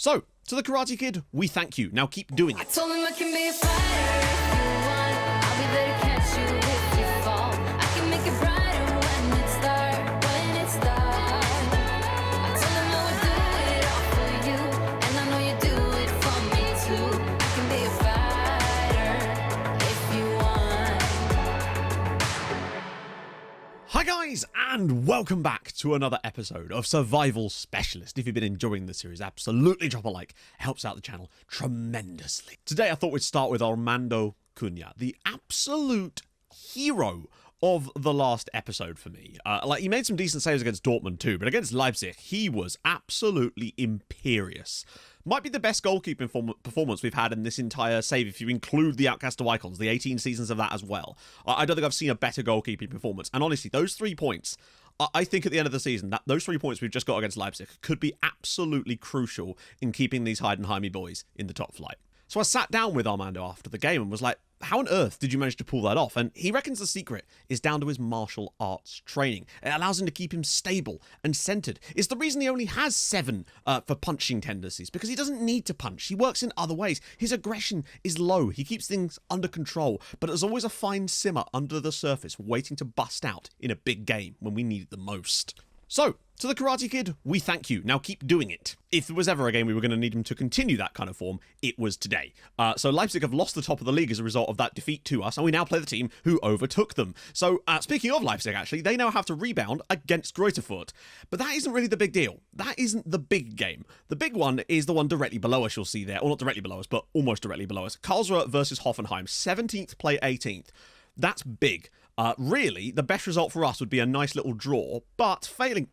So, to the Karate Kid, we thank you. Now keep doing I it. told him I can be a fighter if you want. I'll be there to catch you if you fall. I can make it brighter when it's dark, I told him I would do it all for you, and I know you do it for me too. I can be a fighter if you want. Hi guys, and welcome back to another episode of Survival Specialist. If you've been enjoying the series, absolutely drop a like. It helps out the channel tremendously. Today I thought we'd start with Armando Cunha, the absolute hero of the last episode for me. He made some decent saves against Dortmund too, but against Leipzig, he was absolutely imperious. Might be the best goalkeeping performance we've had in this entire save if you include the Outcast to Icons, the 18 seasons of that as well. I don't think I've seen a better goalkeeping performance. And honestly, those 3 points, I think at the end of the season, that those 3 points we've just got against Leipzig could be absolutely crucial in keeping these Heidenheimie boys in the top flight. So I sat down with Armando after the game and was like, how on earth did you manage to pull that off? And he reckons the secret is down to his martial arts training. It allows him to keep him stable and centered. It's the reason he only has 7 for punching tendencies, because he doesn't need to punch. He works in other ways. His aggression is low. He keeps things under control, but there's always a fine simmer under the surface waiting to bust out in a big game when we need it the most. So, to the Karate Kid, we thank you. Now keep doing it. If there was ever a game we were going to need him to continue that kind of form, it was today. So Leipzig have lost the top of the league as a result of that defeat to us, and we now play the team who overtook them. So, speaking of Leipzig, actually, they now have to rebound against Greuther Fürth. But that isn't really the big deal. That isn't the big game. The big one is the one directly below us, you'll see there. Or not directly below us, but almost directly below us. Karlsruhe versus Hoffenheim. 17th play 18th. That's big. Really, the best result for us would be a nice little draw, but failing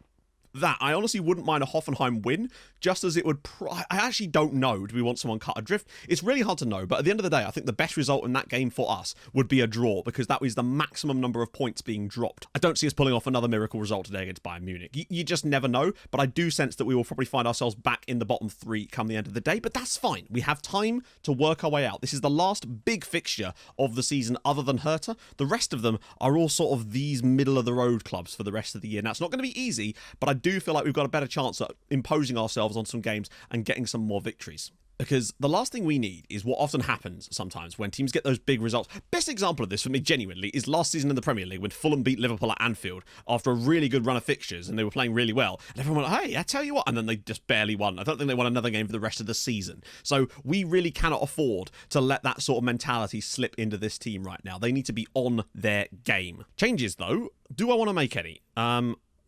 that, I honestly wouldn't mind a Hoffenheim win, just as it would I actually don't know. Do we want someone cut adrift? It's really hard to know, but at the end of the day, I think the best result in that game for us would be a draw, because that was the maximum number of points being dropped. I don't see us pulling off another miracle result today against Bayern Munich. You just never know, but I do sense that we will probably find ourselves back in the bottom 3 come the end of the day, but that's fine. We have time to work our way out. This is the last big fixture of the season other than Hertha. The rest of them are all sort of these middle-of-the-road clubs for the rest of the year. Now, it's not going to be easy, but I do feel like we've got a better chance at imposing ourselves on some games and getting some more victories. Because the last thing we need is what often happens sometimes when teams get those big results. Best example of this for me, genuinely, is last season in the Premier League when Fulham beat Liverpool at Anfield after a really good run of fixtures and they were playing really well. And everyone went, hey, I tell you what. And then they just barely won. I don't think they won another game for the rest of the season. So we really cannot afford to let that sort of mentality slip into this team right now. They need to be on their game. Changes, though. Do I want to make any?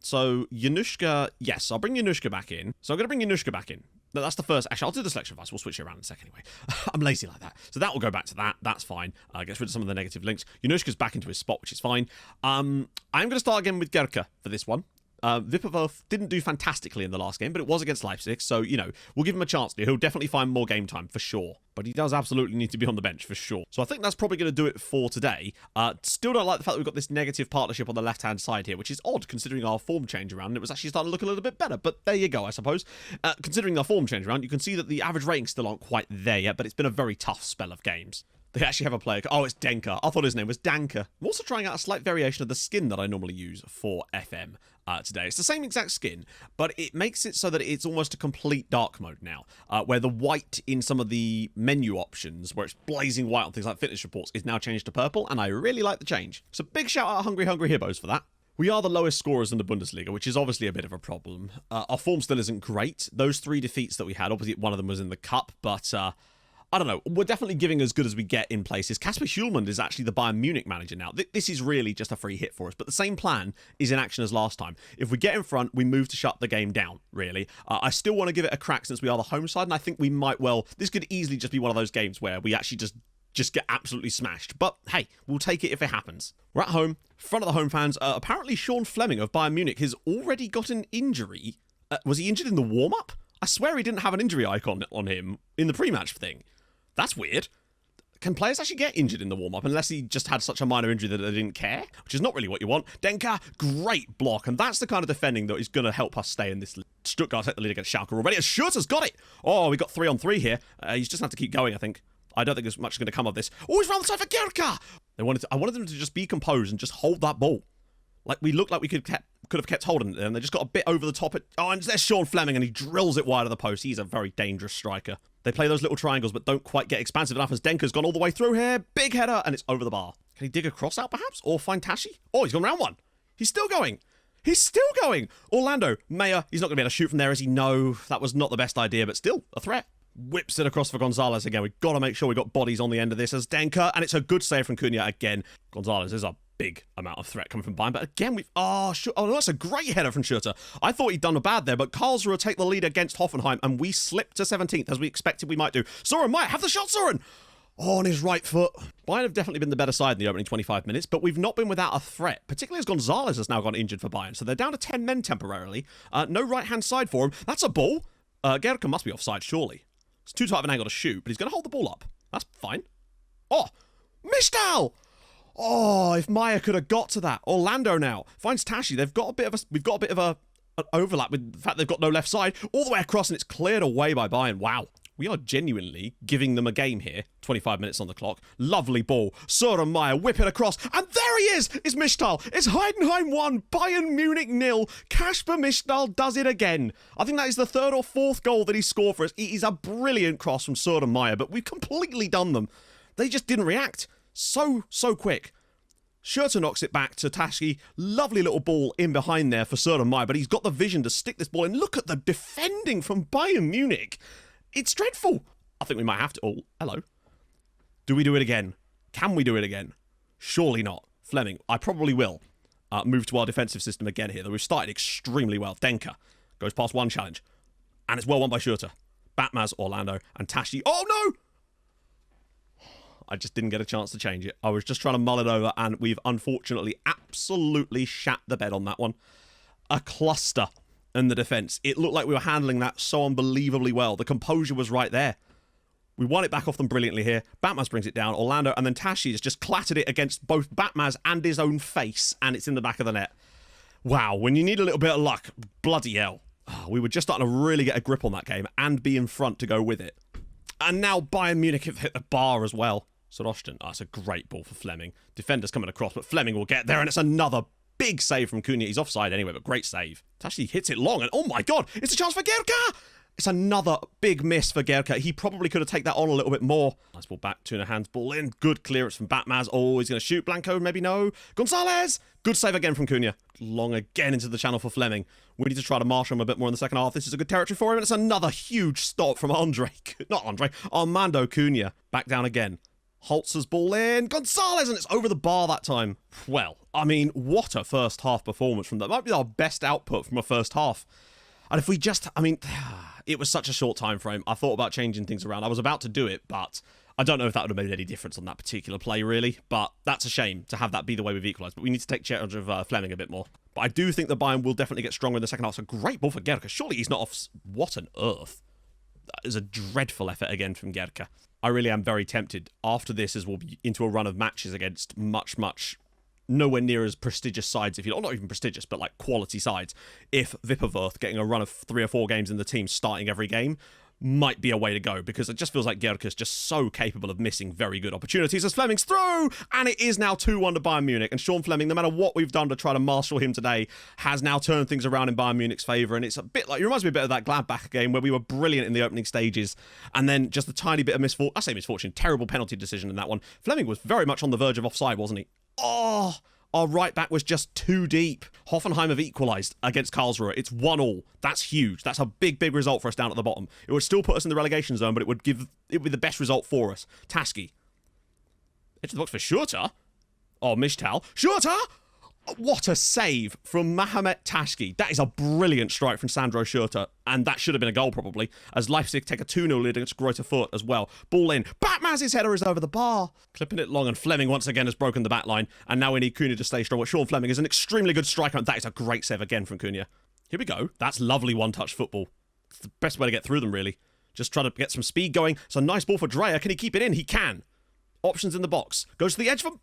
So, Januszka, yes, I'll bring Januszka back in. So I'm going to bring Januszka back in. That's the first. Actually, I'll do the selection advice. We'll switch it around in a second anyway. I'm lazy like that. So that will go back to that. That's fine. Gets rid of some of the negative links. Januszka's back into his spot, which is fine. I'm going to start again with Gerke for this one. Vipavov didn't do fantastically in the last game, but it was against Leipzig, so, we'll give him a chance. He'll definitely find more game time, for sure. But he does absolutely need to be on the bench, for sure. So I think that's probably going to do it for today. Still don't like the fact that we've got this negative partnership on the left-hand side here, which is odd, considering our form change around, and it was actually starting to look a little bit better. But there you go, I suppose. Considering our form change around, you can see that the average ratings still aren't quite there yet, but it's been a very tough spell of games. They actually have a player. Oh, it's Denker. I thought his name was Danker. I'm also trying out a slight variation of the skin that I normally use for FM today. It's the same exact skin, but it makes it so that it's almost a complete dark mode now, where the white in some of the menu options, where it's blazing white on things like fitness reports, is now changed to purple, and I really like the change. So big shout out Hungry Hibbos for that. We are the lowest scorers in the Bundesliga, which is obviously a bit of a problem. Our form still isn't great. Those 3 defeats that we had, obviously one of them was in the cup, but I don't know. We're definitely giving as good as we get in places. Kasper Schulman is actually the Bayern Munich manager now. This is really just a free hit for us, but the same plan is in action as last time. If we get in front, we move to shut the game down, really. I still want to give it a crack since we are the home side, and I think we might this could easily just be one of those games where we actually just get absolutely smashed. But hey, we'll take it if it happens. We're at home, front of the home fans. Apparently Sean Fleming of Bayern Munich has already got an injury. Was he injured in the warm-up? I swear he didn't have an injury icon on him in the pre-match thing. That's weird. Can players actually get injured in the warm-up unless he just had such a minor injury that they didn't care? Which is not really what you want. Denker, great block. And that's the kind of defending that is going to help us stay in this. Stuttgart take the lead against Schalke already. Schurter's got it. Oh, we got 3-on-3 here. He's just going to have to keep going, I think. I don't think there's much going to come of this. Oh, he's round the side for Gerke. I wanted them to just be composed and just hold that ball. Like, we looked like we could have kept holding it there, and they just got a bit over the top. And there's Sean Fleming, and he drills it wide of the post. He's a very dangerous striker. They play those little triangles, but don't quite get expansive enough as Denka's gone all the way through here. Big header, and it's over the bar. Can he dig a cross out, perhaps? Or find Tashi? Oh, he's gone round one. He's still going. He's still going. Orlando, Mayer, he's not going to be able to shoot from there, is he? No, that was not the best idea, but still a threat. Whips it across for Gonzalez again. We've got to make sure we got bodies on the end of this as Denka, and it's a good save from Cunha again. Gonzalez is a big amount of threat coming from Bayern, but again, oh, that's a great header from Schurter. I thought he'd done a bad there, but Karlsruhe take the lead against Hoffenheim, and we slipped to 17th, as we expected we might do. Soren might have the shot, Soren! Oh, on his right foot. Bayern have definitely been the better side in the opening 25 minutes, but we've not been without a threat, particularly as Gonzalez has now gone injured for Bayern, so they're down to 10 men temporarily. No right-hand side for him. That's a ball. Gerke must be offside, surely. It's too tight of an angle to shoot, but he's going to hold the ball up. That's fine. Oh, Mistal! Oh, if Maya could have got to that. Orlando now finds Tashi. We've got a bit of an overlap with the fact they've got no left side. All the way across, and it's cleared away by Bayern. Wow. We are genuinely giving them a game here. 25 minutes on the clock. Lovely ball. Søren Meyer whip it across. And there he is! It's Mistal. It's Heidenheim 1, Bayern Munich 0. Kasper Mistal does it again. I think that is the third or fourth goal that he scored for us. It is a brilliant cross from Søren Meyer, but we've completely done them. They just didn't react. So quick. Schurter knocks it back to Tashi. Lovely little ball in behind there for Søren Meyer, but he's got the vision to stick this ball in. Look at the defending from Bayern Munich. It's dreadful. I think we might have to. Oh, hello. Do we do it again? Can we do it again? Surely not. Fleming, I probably will move to our defensive system again here, though we've started extremely well. Denka goes past one challenge, and it's well won by Schurter. Batmaz, Orlando, and Tashi. Oh, no! I just didn't get a chance to change it. I was just trying to mull it over, and we've unfortunately absolutely shat the bed on that one. A cluster in the defence. It looked like we were handling that so unbelievably well. The composure was right there. We won it back off them brilliantly here. Batmaz brings it down. Orlando, and then Tashi has just clattered it against both Batmaz and his own face, and it's in the back of the net. Wow, when you need a little bit of luck, bloody hell. We were just starting to really get a grip on that game and be in front to go with it. And now Bayern Munich have hit the bar as well. Sorostin, that's a great ball for Fleming. Defender's coming across, but Fleming will get there, and it's another big save from Cunha. He's offside anyway, but great save. Tashi hits it long, and oh my god, it's a chance for Gerke! It's another big miss for Gerke. He probably could have taken that on a little bit more. Nice ball back, Tuna hands ball in. Good clearance from Batmaz. Oh, he's going to shoot. Blanco, maybe no. Gonzalez! Good save again from Cunha. Long again into the channel for Fleming. We need to try to marshal him a bit more in the second half. This is a good territory for him, and it's another huge stop from Armando Cunha. Back down again. Holtz's ball in. Gonzalez, and it's over the bar that time. Well, I mean, what a first half performance from that. Might be our best output from a first half. And if we just, it was such a short time frame. I thought about changing things around. I was about to do it, but I don't know if that would have made any difference on that particular play, really. But that's a shame to have that be the way we've equalised. But we need to take charge of Fleming a bit more. But I do think that Bayern will definitely get stronger in the second half. It's a great ball for Gerke. Surely he's not off. What on earth? That is a dreadful effort again from Gerke. I really am very tempted after this, as we'll be into a run of matches against much nowhere near as prestigious sides, if you don't, not even prestigious, but like quality sides. If Vipperwerth getting a run of 3 or 4 games in the team, starting every game, might be a way to go, because it just feels like Gerke's just so capable of missing very good opportunities as Fleming's through, and it is now 2-1 to Bayern Munich, and Sean Fleming, no matter what we've done to try to marshal him today, has now turned things around in Bayern Munich's favour, and it's a bit like, it reminds me a bit of that Gladbach game where we were brilliant in the opening stages, and then just a tiny bit of misfortune, terrible penalty decision in that one. Fleming was very much on the verge of offside, wasn't he? Oh, our right back was just too deep. Hoffenheim have equalised against Karlsruhe. It's 1-1. That's huge. That's a big result for us down at the bottom. It would still put us in the relegation zone, but it would be the best result for us. Taski. Into the box for Schurter. Oh, Mistal. Schurter! What a save from Mahomet Taski. That is a brilliant strike from Sandro Schurter, and that should have been a goal probably, as Leipzig take a 2-0 lead against Greuther Fürth as well. Ball in. Batmaz's header is over the bar. Clipping it long, and Fleming once again has broken the back line, and now we need Cunha to stay strong. But Sean Fleming is an extremely good striker, and that is a great save again from Cunha. Here we go. That's lovely one-touch football. It's the best way to get through them, really. Just try to get some speed going. It's a nice ball for Dreyer. Can he keep it in? He can. Options in the box. Goes to the edge of him.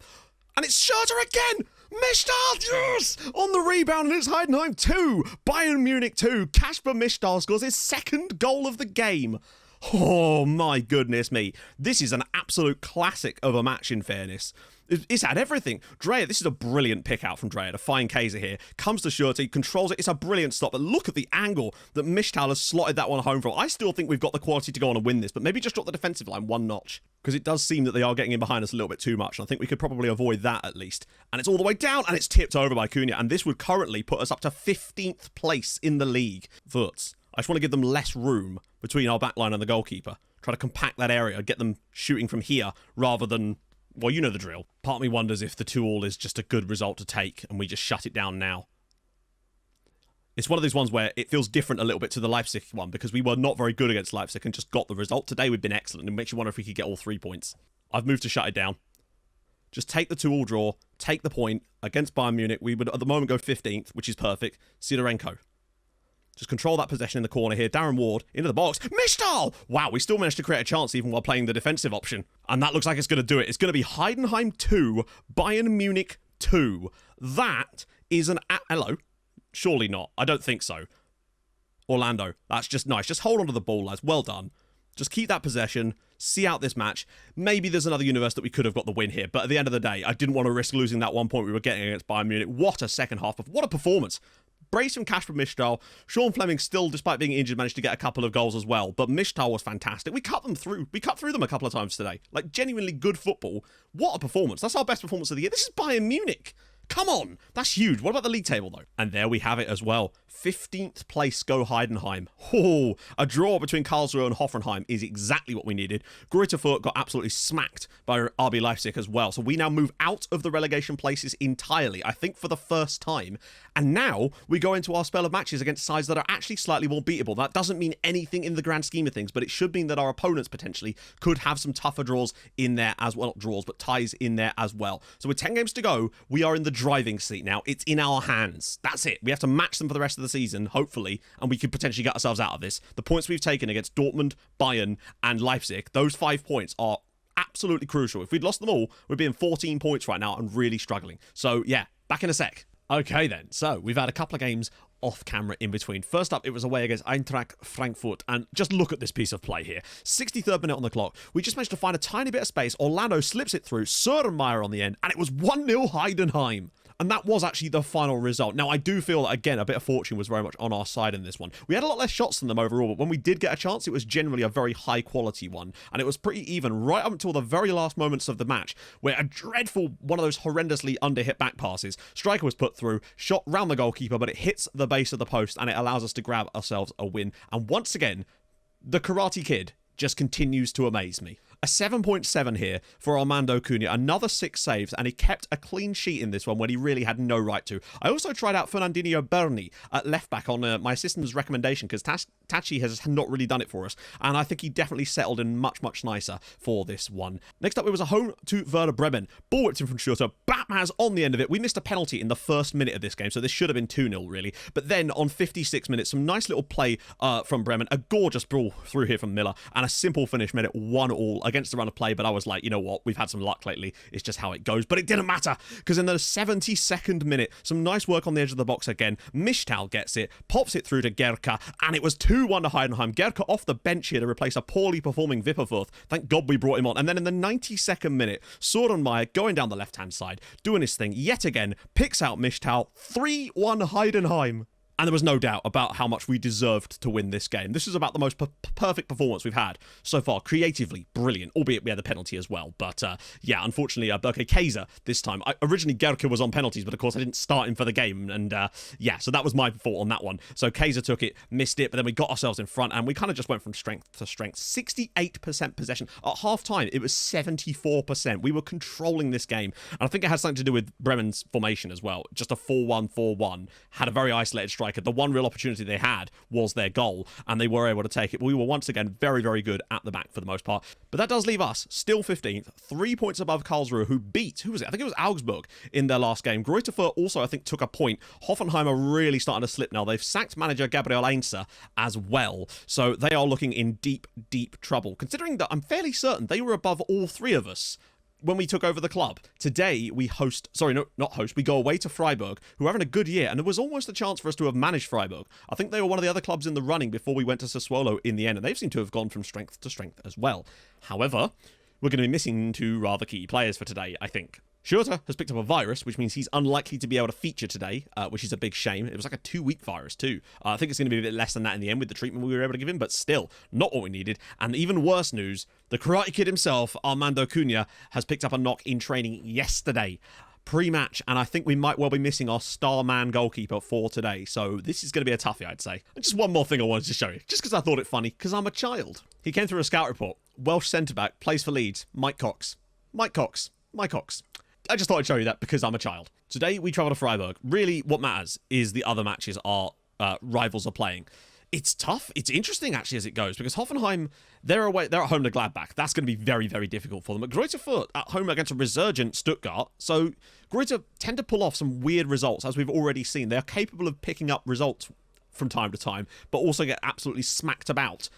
And it's Schurter again! Mistal, yes! On the rebound, and it's Heidenheim 2, Bayern Munich 2. Kasper Mistal scores his second goal of the game. Oh my goodness me. This is an absolute classic of a match, in fairness. It's had everything. Dreyer, this is a brilliant pick out from Dreyer to find Kaiser here. Comes to Shurty, controls it. It's a brilliant stop. But look at the angle that Mishtal has slotted that one home from. I still think we've got the quality to go on and win this, but maybe just drop the defensive line one notch. Because it does seem that they are getting in behind us a little bit too much. And I think we could probably avoid that at least. And it's all the way down, and it's tipped over by Cunha. And this would currently put us up to 15th place in the league. Wurtz. I just want to give them less room between our backline and the goalkeeper. Try to compact that area, get them shooting from here rather than... Well, you know the drill. Part of me wonders if the 2-2 is just a good result to take and we just shut it down now. It's one of those ones where it feels different a little bit to the Leipzig one because we were not very good against Leipzig and just got the result. Today we've been excellent and it makes you wonder if we could get all 3 points. I've moved to shut it down. Just take the 2-2 draw, take the point against Bayern Munich. We would at the moment go 15th, which is perfect. Sidorenko. Just control that possession in the corner here. Darren Ward into the box. Mishtal! Wow, we still managed to create a chance even while playing the defensive option. And that looks like it's going to do it. It's going to be Heidenheim 2, Bayern Munich 2. That is an... Hello? Surely not. I don't think so. Orlando. That's just nice. Just hold on to the ball, lads. Well done. Just keep that possession. See out this match. Maybe there's another universe that we could have got the win here. But at the end of the day, I didn't want to risk losing that 1 point we were getting against Bayern Munich. What a second half. What a performance. Brace from Kasper Mishtal. Sean Fleming still, despite being injured, managed to get a couple of goals as well. But Mishtal was fantastic. We cut them through. We cut through them a couple of times today. Like, genuinely good football. What a performance. That's our best performance of the year. This is Bayern Munich. Come on. That's huge. What about the league table, though? And there we have it as well. 15th place go Heidenheim. Oh, a draw between Karlsruhe and Hoffenheim is exactly what we needed. Greuther Fürth got absolutely smacked by RB Leipzig as well. So we now move out of the relegation places entirely, I think for the first time. And now we go into our spell of matches against sides that are actually slightly more beatable. That doesn't mean anything in the grand scheme of things, but it should mean that our opponents potentially could have some tougher draws in there as well. Not draws, but ties in there as well. So with 10 games to go, we are in the driving seat now. It's in our hands. That's it. We have to match them for the rest of the season, hopefully, and we could potentially get ourselves out of this. The points we've taken against Dortmund, Bayern, and Leipzig, those 5 points are absolutely crucial. If we'd lost them all, we'd be in 14 points right now and really struggling. So, yeah, back in a sec. Okay, then. So, we've had a couple of games off camera in between. First up, it was away against Eintracht Frankfurt, and just look at this piece of play here. 63rd minute on the clock. We just managed to find a tiny bit of space. Orlando slips it through, Sörenmeier on the end, and it was 1-0 Heidenheim. And that was actually the final result. Now, I do feel that, again, a bit of fortune was very much on our side in this one. We had a lot less shots than them overall, but when we did get a chance, it was generally a very high-quality one. And it was pretty even right up until the very last moments of the match, where a dreadful, one of those horrendously under-hit back passes, striker was put through, shot round the goalkeeper, but it hits the base of the post, and it allows us to grab ourselves a win. And once again, the Karate Kid just continues to amaze me. A 7.7 here for Armando Cunha. Another 6 saves, and he kept a clean sheet in this one when he really had no right to. I also tried out Fernandinho Berni at left back on my assistant's recommendation because Tachi has not really done it for us, and I think he definitely settled in much, much nicer for this one. Next up, it was a home to Werder Bremen. Ball whipped in from Schurter. Batmaz on the end of it. We missed a penalty in the first minute of this game, so this should have been 2-0 really. But then on 56 minutes, some nice little play from Bremen. A gorgeous ball through here from Miller, and a simple finish made it 1-1 against the run of play. But I was like, you know what? We've had some luck lately. It's just how it goes. But it didn't matter, because in the 72nd minute, some nice work on the edge of the box again. Mishtal gets it, pops it through to Gerka, and it was 2-1 to Heidenheim. Gerka off the bench here to replace a poorly performing Wipperfurth. Thank God we brought him on. And then in the 92nd minute, Sörenmeier going down the left-hand side, doing his thing yet again, picks out Mishtal. 3-1 Heidenheim. And there was no doubt about how much we deserved to win this game. This is about the most perfect performance we've had so far. Creatively brilliant, albeit we had the penalty as well. But yeah, unfortunately, Berke Kaiser this time. Originally, Gerke was on penalties, but of course I didn't start him for the game. And yeah, so that was my fault on that one. So Kaiser took it, missed it, but then we got ourselves in front, and we kind of just went from strength to strength. 68% possession. At half-time, it was 74%. We were controlling this game. And I think it has something to do with Bremen's formation as well. Just a 4-1-4-1. Had a very isolated strike. The one real opportunity they had was their goal, and they were able to take it. But we were once again very, very good at the back for the most part. But that does leave us still 15th, 3 points above Karlsruhe, who beat, who was it? I think it was Augsburg in their last game. Greuther Fürth also, I think, took a point. Hoffenheim are really starting to slip now. They've sacked manager Gabriel Ainser as well. So they are looking in deep, deep trouble, considering that I'm fairly certain they were above all 3 of us when we took over the club. Today, we we go away to Freiburg, who are having a good year, and there was almost a chance for us to have managed Freiburg. I think they were one of the other clubs in the running before we went to Sassuolo in the end, and they've seemed to have gone from strength to strength as well. However, we're going to be missing two rather key players for today, I think. Schurter has picked up a virus, which means he's unlikely to be able to feature today, which is a big shame. It was like a 2-week virus too. I think it's going to be a bit less than that in the end with the treatment we were able to give him, but still, not what we needed. And even worse news, the Karate Kid himself, Armando Cunha, has picked up a knock in training yesterday, pre-match, and I think we might well be missing our star man goalkeeper for today. So this is going to be a toughie, I'd say. And just one more thing I wanted to show you, just because I thought it funny, because I'm a child. He came through a scout report. Welsh centre-back, plays for Leeds, Mike Cox. Mike Cox. I just thought I'd show you that because I'm a child. Today, we travel to Freiburg. Really, what matters is the other matches our rivals are playing. It's tough. It's interesting, actually, as it goes, because Hoffenheim, they're at home to Gladbach. That's going to be very, very difficult for them. But Greuther Fürth at home against a resurgent Stuttgart. So Greuther tend to pull off some weird results, as we've already seen. They're capable of picking up results from time to time, but also get absolutely smacked about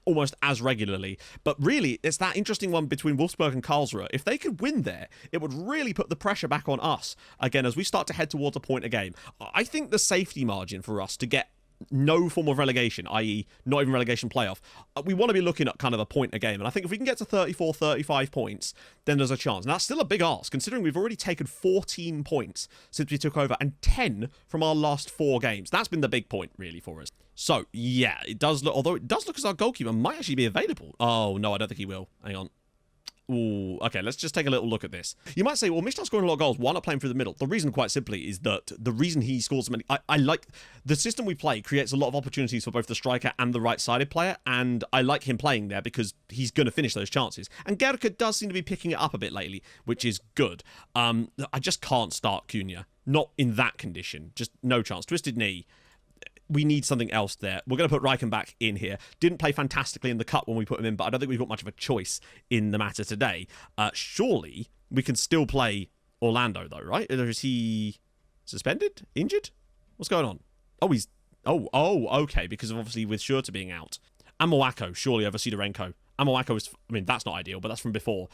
almost as regularly. But really, it's that interesting one between Wolfsburg and Karlsruhe. If they could win there, it would really put the pressure back on us, again, as we start to head towards a point a game. I think the safety margin for us to get no form of relegation, i.e. not even relegation playoff, we want to be looking at kind of a point a game. And I think if we can get to 34, 35 points, then there's a chance. And that's still a big ask, considering we've already taken 14 points since we took over and 10 from our last 4 games. That's been the big point, really, for us. So, yeah, it does look, although it does look as our goalkeeper might actually be available. Oh, no, I don't think he will. Hang on. Ooh, okay, let's just take a little look at this. You might say, well, Mishta's scoring a lot of goals. Why not playing through the middle? The reason, quite simply, is that the reason he scores so many... I like... The system we play creates a lot of opportunities for both the striker and the right-sided player, and I like him playing there because he's going to finish those chances. And Gerke does seem to be picking it up a bit lately, which is good. I just can't start Cunha. Not in that condition. Just no chance. Twisted knee. We need something else there. We're going to put Reichenbach in here. Didn't play fantastically in the cup when we put him in, but I don't think we've got much of a choice in the matter today. Surely we can still play Orlando, though, right? Or is he suspended? Injured? What's going on? Oh, he's... Oh, okay, because of obviously with Schurter being out. Amoako, surely over Sidorenko. Amoako is... I mean, that's not ideal, but that's from before.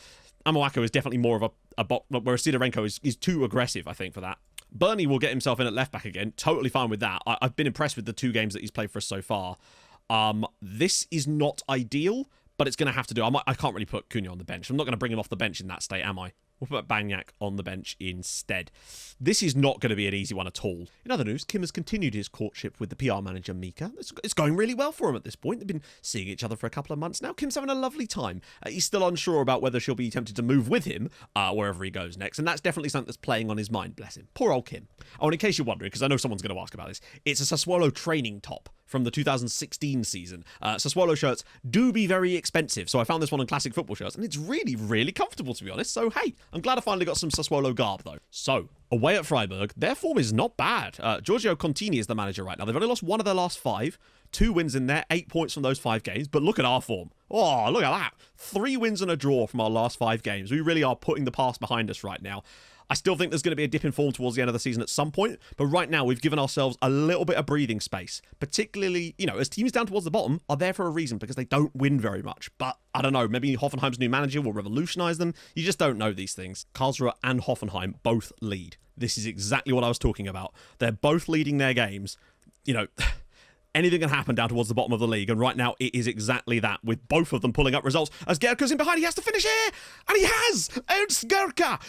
Amoako is definitely more of a bot, whereas Sidorenko is too aggressive, I think, for that. Bernie will get himself in at left back again. Totally fine with that. I've been impressed with the 2 games that he's played for us so far. This is not ideal, but it's going to have to do. I can't really put Cunha on the bench. I'm not going to bring him off the bench in that state, am I? We'll put Bagnac on the bench instead. This is not going to be an easy one at all. In other news, Kim has continued his courtship with the PR manager, Mika. It's going really well for him at this point. They've been seeing each other for a couple of months now. Kim's having a lovely time. He's still unsure about whether she'll be tempted to move with him wherever he goes next, and that's definitely something that's playing on his mind, bless him. Poor old Kim. Oh, and in case you're wondering, because I know someone's going to ask about this, it's a Sassuolo training top from the 2016 season. Sassuolo shirts do be very expensive, so I found this one on Classic Football Shirts, and it's really, really comfortable, to be honest. So, hey, I'm glad I finally got some Sassuolo garb, though. So, away at Freiburg, their form is not bad. Giorgio Contini is the manager right now. They've only lost 1 of their last 5. 2 wins in there, 8 points from those 5 games. But look at our form. Oh, look at that. 3 wins and a draw from our last 5 games. We really are putting the past behind us right now. I still think there's going to be a dip in form towards the end of the season at some point, but right now we've given ourselves a little bit of breathing space, particularly, as teams down towards the bottom are there for a reason, because they don't win very much. But I don't know, maybe Hoffenheim's new manager will revolutionise them. You just don't know these things. Karlsruhe and Hoffenheim both lead. This is exactly what I was talking about. They're both leading their games. Anything can happen down towards the bottom of the league, and right now it is exactly that, with both of them pulling up results. As Gerke's in behind, he has to finish here, and he has! Ernst Gerke!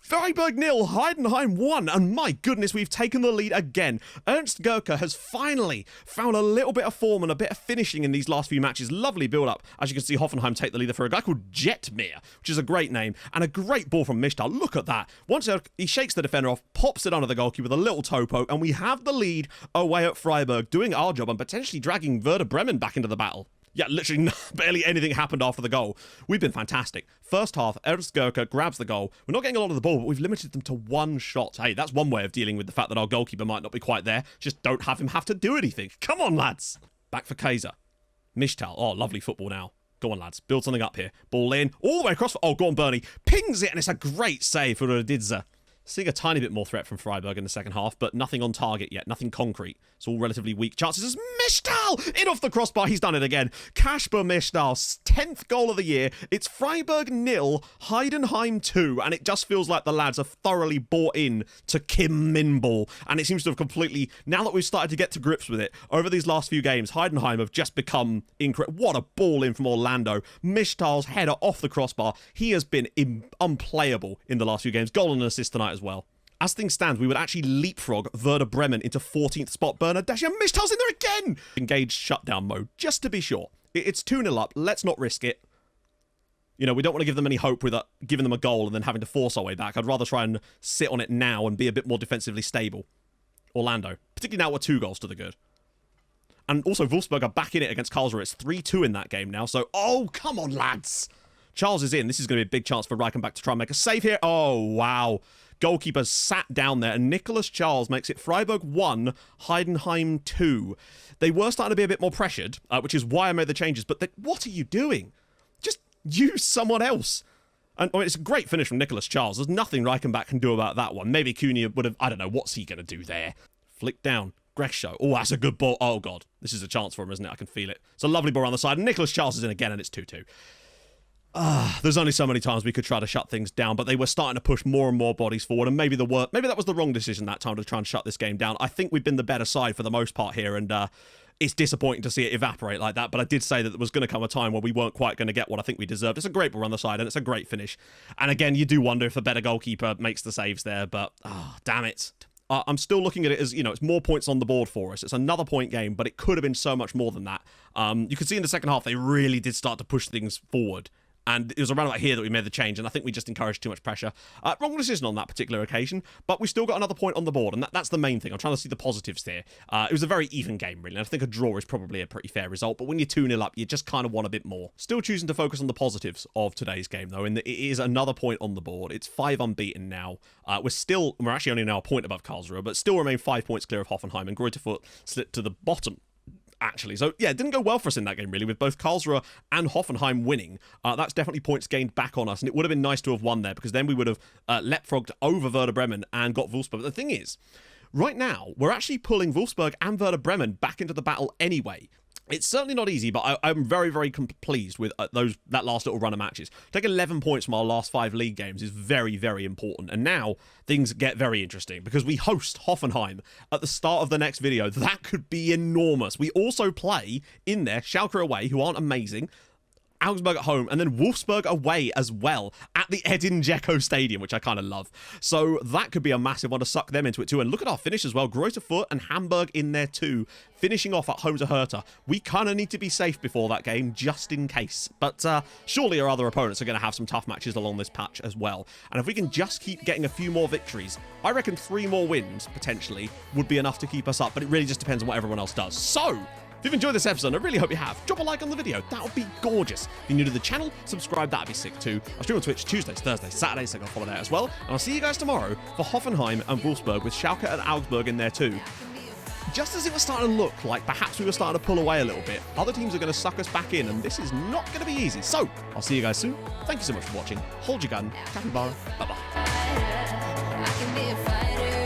Freiburg 0, Heidenheim 1, and my goodness, we've taken the lead again. Ernst Gerke has finally found a little bit of form and a bit of finishing in these last few matches. Lovely build-up. As you can see, Hoffenheim take the leader for a guy called Jetmir, which is a great name, and a great ball from Mishta. Look at that. Once he shakes the defender off, pops it under the goalkeeper with a little toe poke, and we have the lead away at Freiburg, doing our job and potentially dragging Werder Bremen back into the battle. Yeah, literally barely anything happened after the goal. We've been fantastic. First half, Ernst Gerke grabs the goal. We're not getting a lot of the ball, but we've limited them to 1 shot. Hey, that's one way of dealing with the fact that our goalkeeper might not be quite there. Just don't have him have to do anything. Come on, lads. Back for Kaiser. Mishtal. Oh, lovely football now. Go on, lads. Build something up here. Ball in. All the way across. Oh, go on, Bernie. Pings it, and it's a great save for Radidze. Seeing a tiny bit more threat from Freiburg in the second half, but nothing on target yet, nothing concrete. It's all relatively weak chances as Michtal in off the crossbar. He's done it again. Kasper Michtal's 10th goal of the year. It's Freiburg 0, Heidenheim 2, and it just feels like the lads are thoroughly bought in to Kim Min-ball, and it seems to have completely, now that we've started to get to grips with it, over these last few games, Heidenheim have just become incredible. What a ball in from Orlando. Michtal's header off the crossbar. He has been unplayable in the last few games. Goal and an assist tonight as well. As things stand, we would actually leapfrog Werder Bremen into 14th spot. Bernard Dacia, Michtal's in there again! Engaged shutdown mode, just to be sure. It's 2-0 up. Let's not risk it. You know, we don't want to give them any hope with giving them a goal and then having to force our way back. I'd rather try and sit on it now and be a bit more defensively stable. Orlando. Particularly now we're 2 goals to the good. And also, Wolfsburg are back in it against Karlsruhe. It's 3-2 in that game now. So, oh, come on, lads! Charles is in. This is going to be a big chance for Reichenbach to try and make a save here. Oh, wow. Goalkeeper sat down there, and Nicholas Charles makes it Freiburg 1, Heidenheim 2. They were starting to be a bit more pressured, which is why I made the changes. But what are you doing? Just use someone else. And I mean, it's a great finish from Nicholas Charles. There's nothing Reichenbach can do about that one. Maybe Cunha would have, I don't know, what's he going to do there? Flick down. Gresham. Oh, that's a good ball. Oh, God. This is a chance for him, isn't it? I can feel it. It's a lovely ball on the side. And Nicholas Charles is in again, and it's 2-2. There's only so many times we could try to shut things down, but they were starting to push more and more bodies forward, and maybe that was the wrong decision that time to try and shut this game down. I think we've been the better side for the most part here, and it's disappointing to see it evaporate like that, but I did say that there was going to come a time where we weren't quite going to get what I think we deserved. It's a great ball on the side, and it's a great finish. And again, you do wonder if a better goalkeeper makes the saves there, but damn it. I'm still looking at it as, you know, it's more points on the board for us. It's another point game, but it could have been so much more than that. You could see in the second half, they really did start to push things forward. And it was around about here that we made the change, and I think we just encouraged too much pressure. Wrong decision on that particular occasion, but we still got another point on the board, and that's the main thing. I'm trying to see the positives there. It was a very even game, really, and I think a draw is probably a pretty fair result, but when you're 2-0 up, you just kind of want a bit more. Still choosing to focus on the positives of today's game, though, in that it is another point on the board. It's 5 unbeaten now. We're actually only now a point above Karlsruhe, but still remain 5 points clear of Hoffenheim, and Greuther Fürth slipped to the bottom, actually. So, yeah, it didn't go well for us in that game, really, with both Karlsruhe and Hoffenheim winning. That's definitely points gained back on us, and it would have been nice to have won there, because then we would have leapfrogged over Werder Bremen and got Wolfsburg. But the thing is, right now, we're actually pulling Wolfsburg and Werder Bremen back into the battle anyway. It's certainly not easy, but I'm very, very pleased with that last little run of matches. Take 11 points from our last 5 league games is very, very important. And now things get very interesting because we host Hoffenheim at the start of the next video. That could be enormous. We also play in there Schalke away, who aren't amazing, Augsburg at home, and then Wolfsburg away as well at the Edin Dzeko Stadium, which I kind of love. So that could be a massive one to suck them into it too. And look at our finish as well. Greuther Fürth and Hamburg in there too, finishing off at home to Hertha. We kind of need to be safe before that game, just in case. But surely our other opponents are going to have some tough matches along this patch as well. And if we can just keep getting a few more victories, I reckon 3 more wins, potentially, would be enough to keep us up. But it really just depends on what everyone else does. So, if you've enjoyed this episode, I really hope you have, drop a like on the video. That would be gorgeous. If you're new to the channel, subscribe. That'd be sick too. I stream on Twitch Tuesdays, Thursdays, Saturdays, so go follow there as well. And I'll see you guys tomorrow for Hoffenheim and Wolfsburg with Schalke and Augsburg in there too. Just as it was starting to look like perhaps we were starting to pull away a little bit, other teams are going to suck us back in, and this is not going to be easy. So, I'll see you guys soon. Thank you so much for watching. Hold your gun. Capybara. Bye-bye. I can be a fighter.